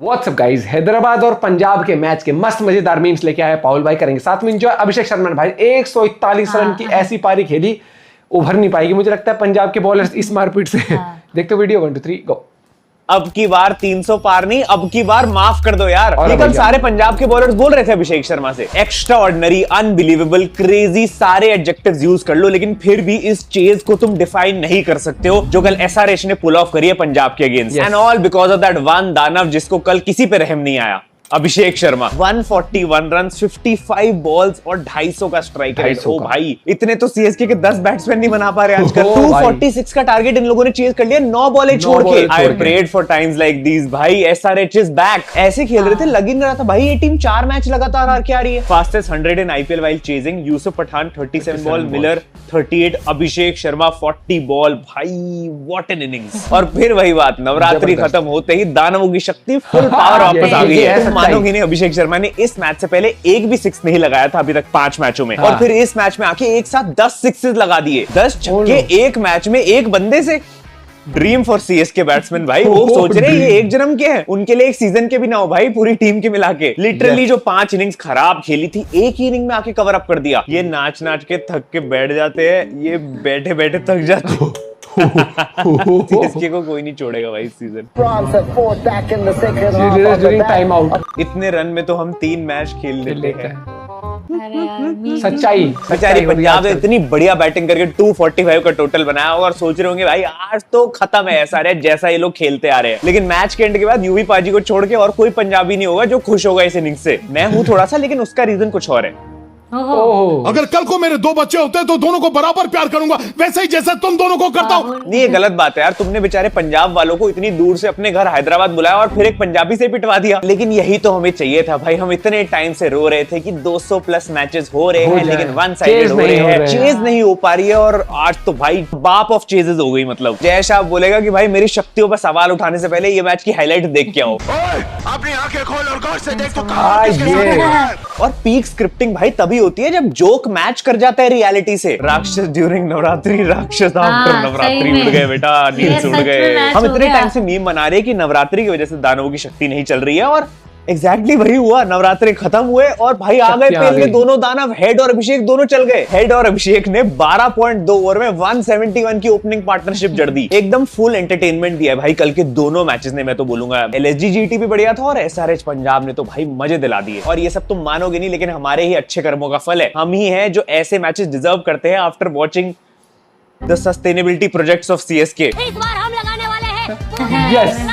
WhatsApp guys, Hyderabad और पंजाब के match के मस्त मजेदार मीम्स लेके आए पाउल भाई, करेंगे साथ में एंजॉय। अभिषेक शर्मा ने भाई 141 रन की ऐसी पारी खेली, उभर नहीं पाएगी मुझे लगता है पंजाब के बॉलर्स इस मारपीट से। देखते वीडियो 1 2 3 गो। अब की बार 300 पार नहीं, अब की बार माफ कर दो यार। ये कल सारे पंजाब के बॉलर्स बोल रहे थे अभिषेक शर्मा से, एक्स्ट्रा ऑर्डिनरी, अनबिलीवेबल, क्रेजी, सारे एडजेक्टिव्स यूज कर लो, लेकिन फिर भी इस चेज को तुम डिफाइन नहीं कर सकते हो जो कल एसआरएच ने पुल ऑफ करी है पंजाब के against, and all because of that one दानव जिसको कल किसी पे रहम नहीं आया, अभिषेक शर्मा। 141 रन, 55 बॉल्स और 250 का स्ट्राइक रेट। ओ भाई, इतने तो सीएसके के 10 बैट्समैन नहीं बना पा रहे आजकल। 246 का टारगेट इन लोगों ने चेज कर लिया 9 बॉलें छोड़ के। I prayed for times like these भाई, एसआरएच इज बैक। ऐसे खेल रहे थे, लग ही नहीं रहा था भाई ये टीम 4 मैच लगातार हार के आ रही है। Fastest 100 in IPL while chasing, Yusuf Pathan 37 ball, Miller 38, Abhishek Sharma 40 ball. भाई व्हाट एन इनिंग्स। और फिर वही बात, नवरात्रि खत्म होते ही दानवों की शक्ति फुल पावर वापस आ गई है। मानोगे नहीं, अभिषेक शर्मा ने इस मैच से पहले एक भी सिक्स नहीं लगाया था अभी तक 5 मैचों में, और फिर इस मैच में आके एक साथ 10 सिक्सेस लगा दिए। 10 छक्के एक मैच में एक बंदे से। ड्रीम फॉर सीएसके बैट्समैन भाई। वो सोच रहे हैं ये एक जन्म के हैं, उनके लिए एक सीजन के भी ना हो भाई, पूरी टीम के मिला के। लिटरली जो 5 इनिंग्स खराब खेली थी, एक ही इनिंग में आके कवर अप कर दिया। ये नाच नाच के थक के बैठ जाते हैं, ये बैठे बैठे थक जाते हैं। सीएसके को कोई नहीं छोड़ेगा भाई इस सीजन। इतने रन में तो हम 3 मैच खेल लेते हैं। सच्चाई बेचारी पंजाब ने इतनी बढ़िया बैटिंग करके 245 का टोटल बनाया और सोच रहे होंगे भाई आज तो खत्म है ऐसा जैसा ये लोग खेलते आ रहे हैं। लेकिन मैच के एंड के बाद यूवी पाजी को छोड़ के और कोई पंजाबी नहीं होगा जो खुश होगा इस इनिंग्स से। मैं हूं थोड़ा सा, लेकिन उसका रीजन कुछ और है। अगर कल को मेरे 2 बच्चे होते हैं तो दोनों को बराबर प्यार करूंगा, वैसे ही जैसा तुम दोनों को करता हूं। नहीं, ये गलत बात है यार। तुमने बेचारे पंजाब वालों को इतनी दूर से अपने घर हैदराबाद बुलाया और फिर एक पंजाबी से पिटवा दिया। लेकिन यही तो हमें चाहिए था भाई। हम इतने टाइम से रो रहे थे कि 200 प्लस मैचेस हो रहे हैं, लेकिन वन साइडेड हो रहे हैं, चेज नहीं हो पा रही है। और आज तो भाई बाप ऑफ चेजेस हो गई। मतलब जय शाह बोलेगा कि भाई मेरी शक्तियों पर सवाल उठाने से पहले ये मैच की हाईलाइट देख के आओ। अपनी आंखें खोल और गौर से देख तो और पीक स्क्रिप्टिंग भाई तभी होती है जब जोक मैच कर जाता है रियलिटी से। राक्षस ड्यूरिंग नवरात्रि, राक्षस आफ्टर नवरात्रि। उड़ गए बेटा, नींद से उड़ गए। हम इतने टाइम से मीम बना रहे हैं कि नवरात्रि की वजह से दानवों की शक्ति नहीं चल रही है, और एग्जैक्टली वही हुआ। नवरात्रि खत्म हुए और भाई आ गए पेल में दोनों दानव। हेड और अभिषेक दोनों चल गए। हेड और अभिषेक ने 12.2 ओवर में 171 की ओपनिंग पार्टनरशिप जड़ दी। एकदम फुल एंटरटेनमेंट दिया भाई कल के दोनों मैचेस ने। मैं तो बोलूंगा एलएसजी जीटी भी बढ़िया था और एसआरएच पंजाब ने तो भाई मजे दिला दिए। और ये सब तुम मानोगे नहीं, लेकिन हमारे ही अच्छे कर्मों का फल है। हम ही हैं जो ऐसे मैचेस डिजर्व करते हैं after watching the sustainability projects of CSK. इस बार हम लगाने वाले हैं। यस।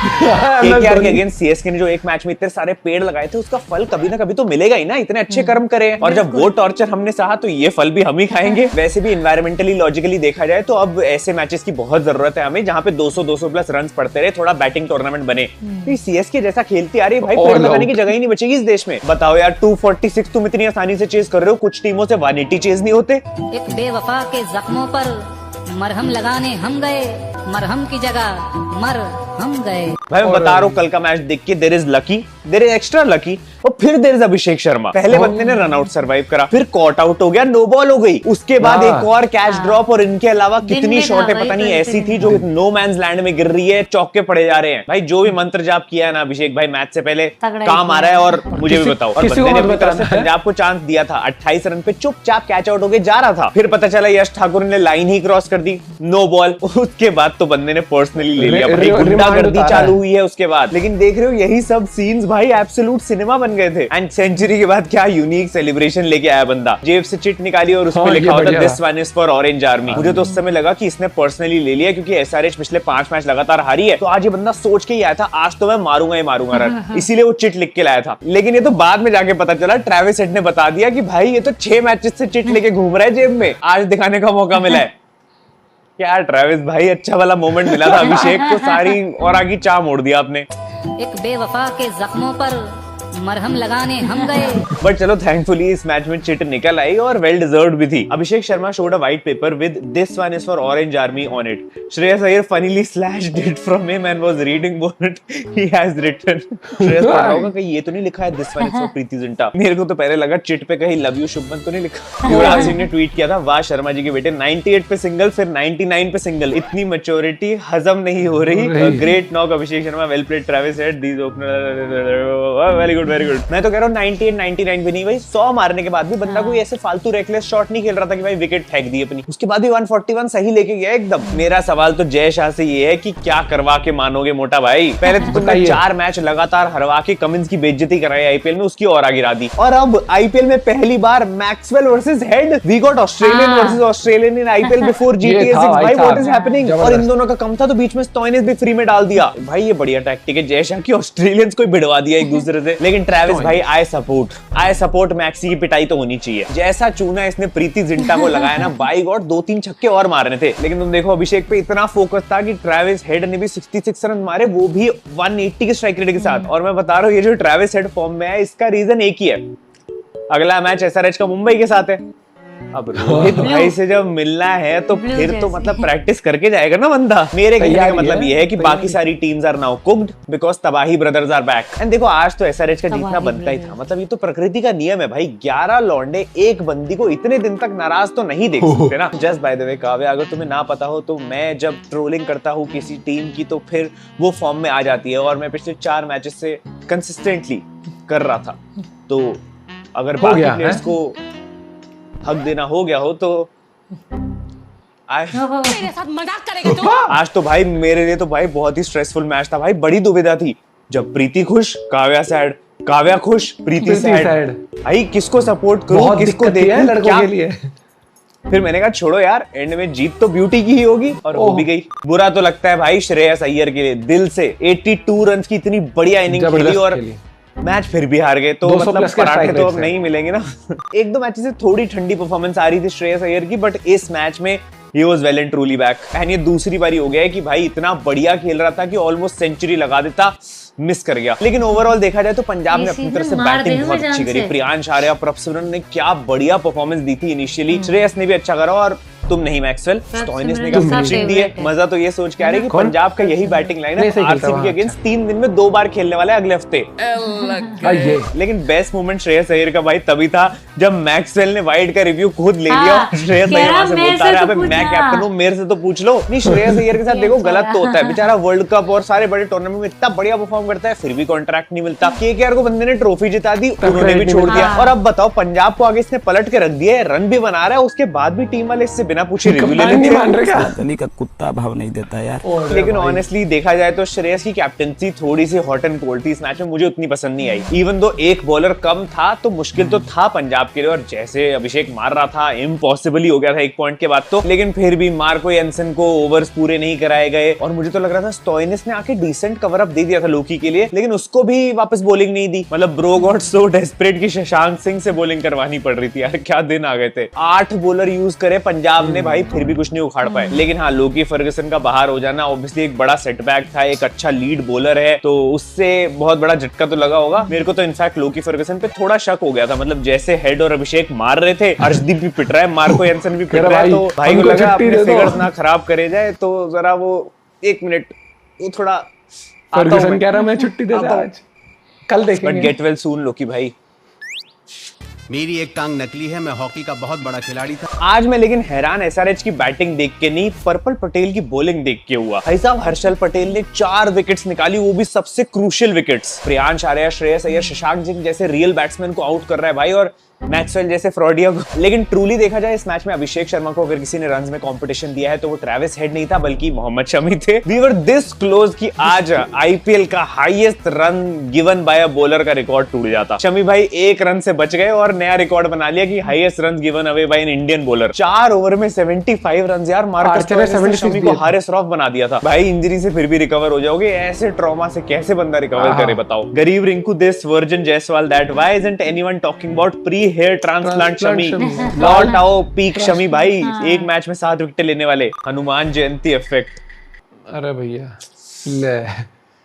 केकेआर के अगेंस्ट सीएसके ने जो एक मैच में इतने सारे पेड़ लगाए थे, उसका फल कभी ना कभी तो मिलेगा ही ना। इतने अच्छे कर्म करे, और जब वो टॉर्चर हमने सहा तो ये फल भी हम ही खाएंगे। वैसे भी एनवायरमेंटली लॉजिकली देखा जाए तो अब ऐसे मैचेस की बहुत जरूरत है हमें, जहां पे 200 प्लस रन पड़ते रहे, थोड़ा बैटिंग टूर्नामेंट बने। सीएसके जैसा खेलती आ रही है भाई, पेड़ लगाने की जगह ही नहीं बचेगी इस देश में। बताओ यार, 246 तुम इतनी आसानी से चेज कर रहे हो, कुछ टीमों से 180 चेज नहीं होते। एक बेवफा के जख्मों पर मरहम लगाने हम गए, मरहम की जगह मर हम गए। भाई मैं बता रहा हूँ, कल का मैच देख के there is lucky, there is extra lucky, और फिर देयर इज अभिषेक शर्मा। पहले बंदे ने रन आउट सर्वाइव करा, फिर कॉट आउट हो गया, नो बॉल हो गई, उसके बाद एक और कैच ड्रॉप, और इनके अलावा कितनी शॉटें पता नहीं ऐसी थी जो नो मैंस लैंड में गिर रही है, चौके पड़े जा रहे हैं। भाई जो भी मंत्र जाप किया है ना अभिषेक भाई मैच से पहले, काम आ रहा है। और मुझे भी बताओ, और बंदे ने अपनी तरफ से पंजाब को चांस दिया था, 28 रन पे चुपचाप कैच आउट होके जा रहा था। फिर पता चला यश ठाकुर ने लाइन ही क्रॉस कर दी, नो बॉल। उसके बाद तो बंदे ने पर्सनली ले लिया, गुंडागर्दी चालू हुई है उसके बाद। लेकिन देख रहे हो यही सब सीन्स भाई एब्सोल्यूट सिनेमा बन गए थे। एंड सेंचुरी के बाद क्या यूनिक सेलिब्रेशन लेके आया बंदा। जेब से चिट निकाली और उसमें लिखा होता this one is for orange army. मुझे तो उस समय लगा कि इसने पर्सनली ले लिया, क्योंकि एसआरएच पिछले 5 मैच लगातार हारी है, तो आज ये बंदा सोच के ही आया था आज तो मैं मारूंगा ही मारूंगा रन, इसीलिए वो चिट लिख के लाया था। लेकिन ये तो बाद में जाके पता चला, ट्रेविस हेड ने बता दिया कि भाई ये तो 6 मैचेस से चिट लेके घूम रहा है जेब में, आज दिखाने का मौका मिला है। क्या ट्रेविस भाई, अच्छा वाला मोमेंट मिला था अभिषेक को, सारी और आगे चाह मोड़ दिया आपने। एक बेवफा के जख्मों पर मरहम लगाने हम गए। बट चलो थैंकफुली इस मैच में चिट निकल आई और वेल डिजर्व्ड भी थी। Abhishek Sharma showed a white paper with this one is for orange army on it. Shreyas Iyer funnily slashed it from him and was reading board he has written. Shreyas पढ़ रहा होगा कहीं ये तो नहीं लिखा है this one is for Preity Zinta. मेरे को तो पहले लगा चिट पे कहीं लव यू शुभमन तो नहीं लिखा। युवराज सिंह ने ट्वीट किया था, वाह शर्मा जी के बेटे 98 पे सिंगल फिर 99 पे सिंगल, इतनी मैच्योरिटी हजम नहीं हो रही। Great knock Abhishek Sharma, well played Travis Head, these opener very good very good. मैं तो कह रहा हूँ 98 99 भी नहीं भाई, 100 मारने के बाद भी बंदा कोई ऐसे फालतू रेकलेस शॉट नहीं खेल रहा था कि भाई विकेट फेंक दी अपनी, उसके बाद भी 141 सही लेके गया एकदम। मेरा सवाल तो जय शाह से ये है कि क्या करवा के मानोगे मोटा भाई? पहले तो तुमने 4 मैच लगातार हरवा के कमिंस की बेइज्जती कराई आईपीएल में, उसकी और गिरा दी, और अब आईपीएल में पहली बार Maxwell versus Head, we got Australian versus Australian in IPL before GTA 6 भाई, व्हाट इज हैपनिंग? और इन दोनों का कम था तो बीच में स्टोइनिस भी फ्री में डाल दिया भाई, ये बढ़िया टैक्टिक है जय शाह की, ऑस्ट्रेलियंस को भिड़वा दिया एक दूसरे से। लेकिन ट्रेविस भाई आई सपोर्ट मैक्सी की पिटाई तो होनी चाहिए, जैसा चूना इसने प्रीति जिंटा को लगाया ना बाई गॉड, 2-3 छक्के और मारने थे। लेकिन तुम देखो अभिषेक पे इतना फोकस था कि ट्रेविस हेड ने भी 66 रन मारे, वो भी 180 के स्ट्राइक रेट के साथ। और मैं बता रहा हूँ ये जो ट्रेविस हेड फॉर्म में है इसका रीजन एक ही है, अगला मैच एसआरएच का मुंबई के साथ है। अब रोहित भाई से जब मिलना है तो फिर तो मतलब प्रैक्टिस करके जाएगा ना बंदा। मेरे कहने का मतलब ये है कि बाकी सारी teams are now cooked because तबाही ब्रदर्स आर बैक। एंड देखो आज तो एसआरएच का जीतना बनता ही था, मतलब ये तो प्रकृति का नियम है भाई, 11 लौंडे एक बंदी को इतने दिन तक नाराज तो नहीं देख सकते ना। Just by the way Kavya, अगर तुम्हें ना पता हो तो मैं जब ट्रोलिंग करता हूँ किसी टीम की तो फिर वो फॉर्म में आ जाती है, और मैं पिछले 4 मैचेस से कंसिस्टेंटली कर रहा था। तो अगर बाकी प्लेयर्स को हक देना हो गया हो तो मेरे साथ मजाक करेगा तू? आज तो भाई मेरे लिए तो भाई बहुत ही स्ट्रेसफुल मैच था भाई, बड़ी दुविधा थी। जब प्रीति खुश काव्या सैड, काव्या खुश प्रीति सैड, भाई किसको सपोर्ट करूं किसको देखूं लड़कों के लिए। फिर मैंने कहा छोड़ो यार, एंड में जीत तो ब्यूटी की ही होगी, और वो भी गई। बुरा तो लगता है भाई श्रेयस अय्यर के लिए दिल से, 82 रन की इतनी बढ़िया इनिंग खेली और मैच फिर भी हार गए, तो मतलब पराठे तो अब नहीं मिलेंगे ना। 1-2 मैच से थोड़ी ठंडी परफॉर्मेंस आ रही थी श्रेयस अय्यर की, बट इस मैच में he was well and truly back। And ये दूसरी बारी हो गया है कि भाई इतना बढ़िया खेल रहा था कि ऑलमोस्ट सेंचुरी लगा देता, मिस कर गया। लेकिन ओवरऑल देखा जाए तो पंजाब ने अपनी तरफ से बैटिंग बहुत अच्छी करी। प्रियांश आर्या, प्रभसिमरन ने क्या बढ़िया परफॉर्मेंस दी थी इनिशियली, श्रेयस ने भी अच्छा करा, और तुम नहीं मैक्सवेल, स्टोइनिस ने फिनिशिंग दी है। मजा तो ये सोच के आ रही है कि पंजाब का यही बैटिंग लाइन है आरसीबी के अगेंस्ट 3 दिन में 2 बार खेलने वाला है अगले हफ्ते। लेकिन बेस्ट मोमेंट श्रेयस अय्यर का भाई तभी था जब मैक्सवेल ने वाइड का रिव्यू खुद ले लिया, और श्रेयस अय्यर वहां से बोलता रहा, अबे मैं कैप्टन हूं मेरे से तो पूछ लो। नहीं, श्रेयस अय्यर के साथ देखो गलत तो होता है, बेचारा वर्ल्ड कप और सारे बड़े टूर्नामेंट में इतना बढ़िया परफॉर्म करता है फिर भी कॉन्ट्रैक्ट नहीं मिलता। केकेआर को बंदे ने ट्रॉफी जिता दी, उन्होंने भी छोड़ दिया, और अब बताओ पंजाब को आगे इसने पलट के रख दिया है, रन भी बना रहा है, उसके बाद भी टीम वाले इससे बिना पूछे रिव्यू ले लेते हैं। का कुत्ता भाव नहीं देता यार। लेकिन ऑनेस्टली देखा जाए तो श्रेयस की कैप्टनसी थोड़ी सी हॉट एंड कोल्ड थी इस मैच में, मुझे उतनी पसंद नहीं आई। इवन दो एक बॉलर कम था तो मुश्किल तो था पंजाब के लिए, और जैसे अभिषेक मार रहा था इम्पॉसिबल ही हो गया था एक पॉइंट के बाद तो। लेकिन फिर भी मार्को एंसन को ओवर्स पूरे नहीं कराए गए, और मुझे तो लग रहा था स्टोइनिस ने आके डिसेंट कवर अप दे दिया था लोकी के लिए, लेकिन उसको भी वापस बॉलिंग नहीं दी। मतलब ब्रो गॉट सो डेस्परेट कि शशांक सिंह से बॉलिंग करवानी पड़ रही थी यार, क्या दिन आ गए थे। 8 बॉलर यूज करे पंजाब ने भाई, फिर भी कुछ नहीं उखाड़ पाए। लेकिन हाँ, लोकी फर्गसन का बाहर हो जाना ऑब्वियसली एक बड़ा सेटबैक था, एक अच्छा लीड बॉलर है तो उससे बहुत बड़ा झटका तो लगा होगा। मेरे को तो इनफैक्ट लोकी फर्गसन पे थोड़ा शक हो गया था, मतलब जैसे हेड और अभिषेक मार रहे थे, अर्शदीप भी पिट रहा है, मार्को एंसन भी पिट रहा है, तो भाई को लगा अपने फिगर्स ना खराब करे जाए, तो जरा वो 1 मिनट वो थोड़ा फर्गसन कह रहा मैं छुट्टी देता आज, कल देखेंगे। बट गेट वेल सून लोकी भाई। मेरी एक टांग नकली है, मैं हॉकी का बहुत बड़ा खिलाड़ी था। आज मैं लेकिन हैरान एसआरएच की बैटिंग देख के नहीं, पर्पल पटेल की बॉलिंग देख के हुआ। भाई साहब हर्षल पटेल ने 4 विकेट्स निकाली, वो भी सबसे क्रूशियल विकेट्स। प्रियांश आर्या, श्रेयस अय्यर, शशांक सिंह जैसे रियल बैट्समैन को आउट कर रहा है भाई, और मैक्सवेल जैसे फ्रॉडिया को। लेकिन ट्रूली देखा जाए इस मैच में अभिषेक शर्मा को अगर किसी ने रन्स में कंपटीशन दिया है तो वो ट्रेविस हेड नहीं था बल्कि मोहम्मद शमी थे। वी वर दिस क्लोज कि आज आईपीएल का highest run given by a bowler का रिकॉर्ड टूट जाता। शमी भाई 1 रन से बच गए और नया रिकॉर्ड बना लिया कि highest run given away by an Indian bowler. 4 over में 75 रन यार, मार्कस ने शमी को हारिस रॉफ बना दिया था। भाई इंजरी से फिर भी रिकवर हो जाओगे, ऐसे ट्रॉमा से कैसे बंदा रिकवर करे बताओ। गरीब Rinku this version Jaiswal that, why isn't anyone talking about pre hair transplant Shami. लौट आओ पीक शमी भाई, एक मैच में 7 विकेट लेने वाले, हनुमान जयंती इफेक्ट। अरे भैया ले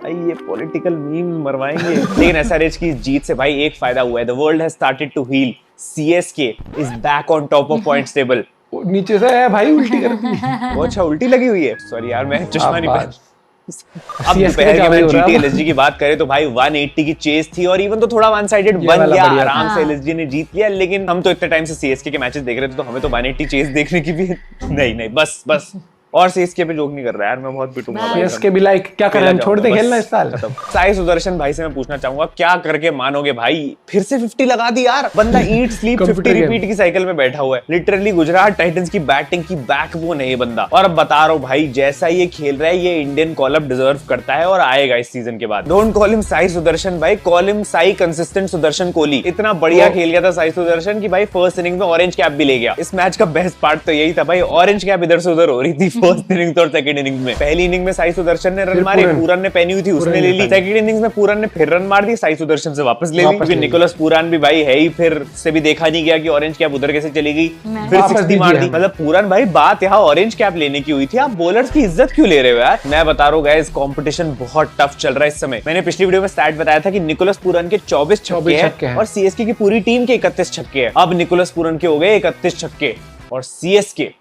भाई ये पॉलिटिकल मीम मरवाएंगे। लेकिन एसआरएच की जीत से भाई एक फायदा हुआ है, the world has started to heal, CSK is back on top of points table. नीचे से है भाई, उल्टी करती है। वो अच्छा उल्टी लगी हुई है, सॉरी यार मैं चश्मा नहीं पहन। अब CSK दोपहर के मैच हो रहा जीटी है। एलएसजी की बात करें तो भाई 180 की चेस थी और इवन तो थोड़ा वन साइडेड ये बन वाला गया, बढ़िया था। आराम से एलएसजी ने जीत लिया। लेकिन हम तो इतने टाइम से सीएसके के मैचेस देख रहे थे तो हमें तो 180 चेस देखने की भी नहीं बस और सीएसके पे जोक नहीं कर रहा यार, मैं बहुत पिटूंगा भाई। सीएसके भी लाइक क्या करें, हम छोड़ दे खेलना इस साल। साई सुदर्शन भाई से मैं पूछना चाहूंगा, क्या करके मानोगे भाई, फिर से 50 लगा दी यार। बंदा eat sleep 50 Computer game। Repeat की साइकिल में बैठा हुआ है। लिटरली गुजरात टाइटंस की बैटिंग की बैकबोन है ये बंदा। और अब बता रहा हूं भाई, जैसा ये खेल रहा है ये इंडियन कॉल अप डिजर्व करता है और आएगा इस सीजन के बाद। Don't call him Sai Sudharsan भाई, call him Sai consistent Sudharsan Kohli. इतना बढ़िया खेल गया था साई सुदर्शन की भाई फर्स्ट इनिंग में ऑरेंज कैप भी ले गया। इस मैच का बेस्ट पार्ट तो यही था भाई, ऑरेंज कैप इधर से उधर हो रही थी फर्स्ट इनिंग और सेकंड इनिंग में। पहली इनिंग में साई सुदर्शन ने रन मारे, पूरन ने पहनी हुई थी उसने ले ली। सेकंड इनिंग्स में पूरन ने फिर रन मार दी, साई सुदर्शन से वापस ले ली, क्योंकि निकोलस पूरन भी भाई है ही, फिर से भी देखा नहीं गया कि ऑरेंज कैप उधर कैसे चली गई, फिर 60 मार दी। मतलब पूरन भाई बात यहाँ ऑरेंज कैप लेने की हुई थी, आप बॉलर्स की इज्जत क्यों ले रहे हो यार। मैं बता रहा हूँ गाइस, कंपटीशन बहुत टफ चल रहा है इस समय। मैंने पिछली वीडियो में स्टैट बताया था कि निकोलस पूरन के 24 छक्के हैं और सीएसके की पूरी टीम के 31 छक्के हैं। अब निकोलस पूरन के हो गए 31 छक्के और सीएसके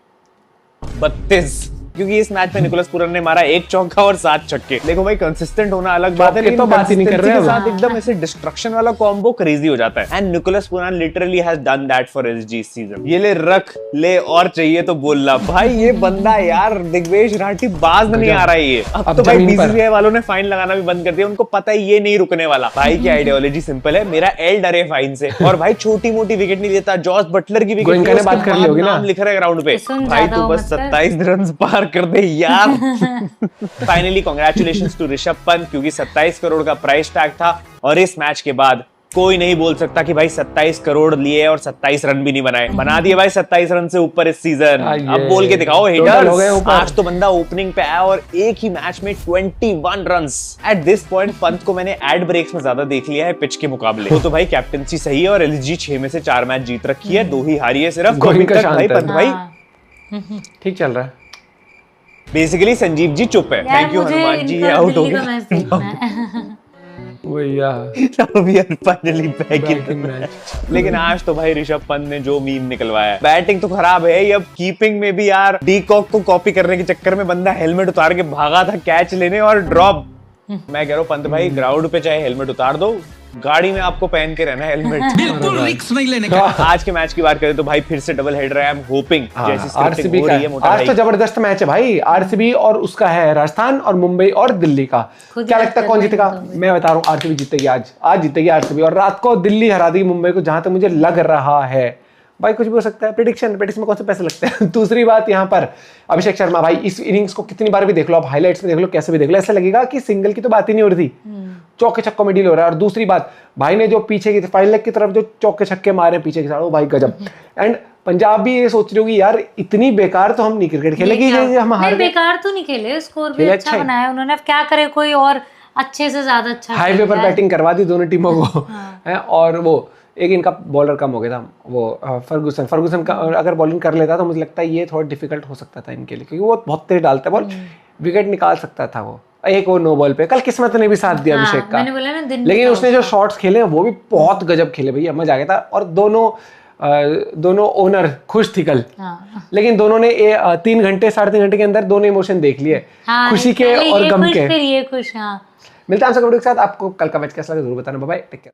32, क्योंकि इस मैच में निकोलस पूरन ने मारा 1 चौका और 7 छक्के। देखो भाई कंसिस्टेंट होना अलग बात है, लेकिन तो बात ही नहीं कर रहे हैं साथ एकदम ऐसे डिस्ट्रक्शन वाला कॉम्बो क्रेजी हो जाता है। And Nicholas Pooran literally has done that for SG इस सीजन। ये ले रख ले और चाहिए तो बोलना भाई, ये बंदा यार दिग्वेश राठी बाज नहीं आ रहा है ये। अब तो भाई बीसीसीआई वालों ने फाइन लगाना भी बंद कर दिया, उनको पता है ये नहीं रुकने वाला। भाई की आइडियोलॉजी सिंपल है, मेरा एल डरे फाइन से, और भाई छोटी मोटी विकेट नहीं लेता। जॉस बटलर की विकेट नाम लिख रहा है ग्राउंड पे, भाई तू बस 27 रन पार कर दे यार। Finally congratulations to Rishabh Pant, क्योंकि 27 करोड़ का प्राइस टैग था और इस मैच के बाद कोई नहीं बोल सकता कि भाई 27 करोड़ लिए और 27 रन भी नहीं बनाए। बना दिए भाई 27 रन से ऊपर इस सीजन। अब बोल के दिखाओ हिटर्स। आज तो बंदा ओपनिंग पे आया और एक ही मैच में 21 runs. At this point Pant को मैंने एड ब्रेक्स में ज्यादा देख लिया है पिच के मुकाबले। तो भाई कैप्टनसी सही है और एलजी 6 में से 4 मैच जीत रखी है, 2 ही हारी है सिर्फ। भाई पंत भाई ठीक चल रहा है। बेसिकली संजीव जी चुप है। थैंक यू हनुमान जी, ये आउट हो गए। लेकिन आज तो भाई ऋषभ पंत ने जो मीम निकलवाया, बैटिंग तो खराब है, अब कीपिंग में भी यार डीकॉक को कॉपी करने के चक्कर में बंदा हेलमेट उतार के भागा था कैच लेने और ड्रॉप। मैं कह रहा हूँ पंत भाई ग्राउंड पे चाहे हेलमेट उतार दो, गाड़ी में आपको पहन के रहना है हेलमेट। बिल्कुल रिस्क नहीं लेने का। आज के मैच की बात करें तो भाई फिर से डबल हेडर है। आई एम होपिंग आरसीबी का आज तो जबरदस्त मैच है भाई, आरसीबी और उसका है राजस्थान और मुंबई और दिल्ली का। क्या लगता है कौन जीतेगा? मैं बता रहा हूँ आरसीबी जीतेगी, आज जीतेगी आरसीबी और रात को दिल्ली हरा देगी मुंबई को, जहां तक मुझे लग रहा है। भाई कुछ भी हो सकता है, प्रेडिक्शन में कौन से पैसे लगते हैं। दूसरी बात यहाँ पर अभिषेक शर्मा भाई, इस इनिंग्स को कितनी बार भी देख लो आप, हाइलाइट्स में देख लो, कैसे भी देख लो, ऐसा लगेगा कि सिंगल की तो बात ही नहीं हो रही थी, चौके छक्कों में डील हो रहा है। और दूसरी बात, भाई ने जो पीछे की फाइनल लेग की तरफ जो चौके छक्के मारे पीछे की साइड, वो भाई गजब। एंड पंजाब भी ये सोच रही होगी यार इतनी बेकार तो हम नहीं क्रिकेट खेलेगी, हम हार गए। बेकार तो नहीं खेले, स्कोर भी अच्छा बनाया उन्होंने। अब क्या करे, कोई और अच्छे से ज्यादा अच्छा हाईवे पर बैटिंग करवा दी दोनों टीमों को। और वो एक इनका बॉलर कम हो गया था, वो फर्गूसन का अगर बॉलिंग कर लेता तो मुझे लगता है ये थोड़ा डिफिकल्ट हो सकता था इनके लिए, क्योंकि वो बहुत तेज डालता है बॉल, विकेट निकाल सकता था वो। एक वो नो बॉल पे कल किस्मत ने भी साथ दिया अभिषेक का, मैंने बोला ना दिन लेकिन उसने जो शॉट्स खेले वो भी बहुत गजब खेले भैया, मजा आ गया था। और दोनों ओनर खुश थी कल, लेकिन दोनों ने 3 घंटे 3.5 घंटे के अंदर दोनों इमोशन देख लिए, खुशी के और गम के। फिर ये खुश। मिलता है आपसे वीडियो के साथ। आपको कल का मैच कैसा लगा जरूर बताना। Bye bye, take care.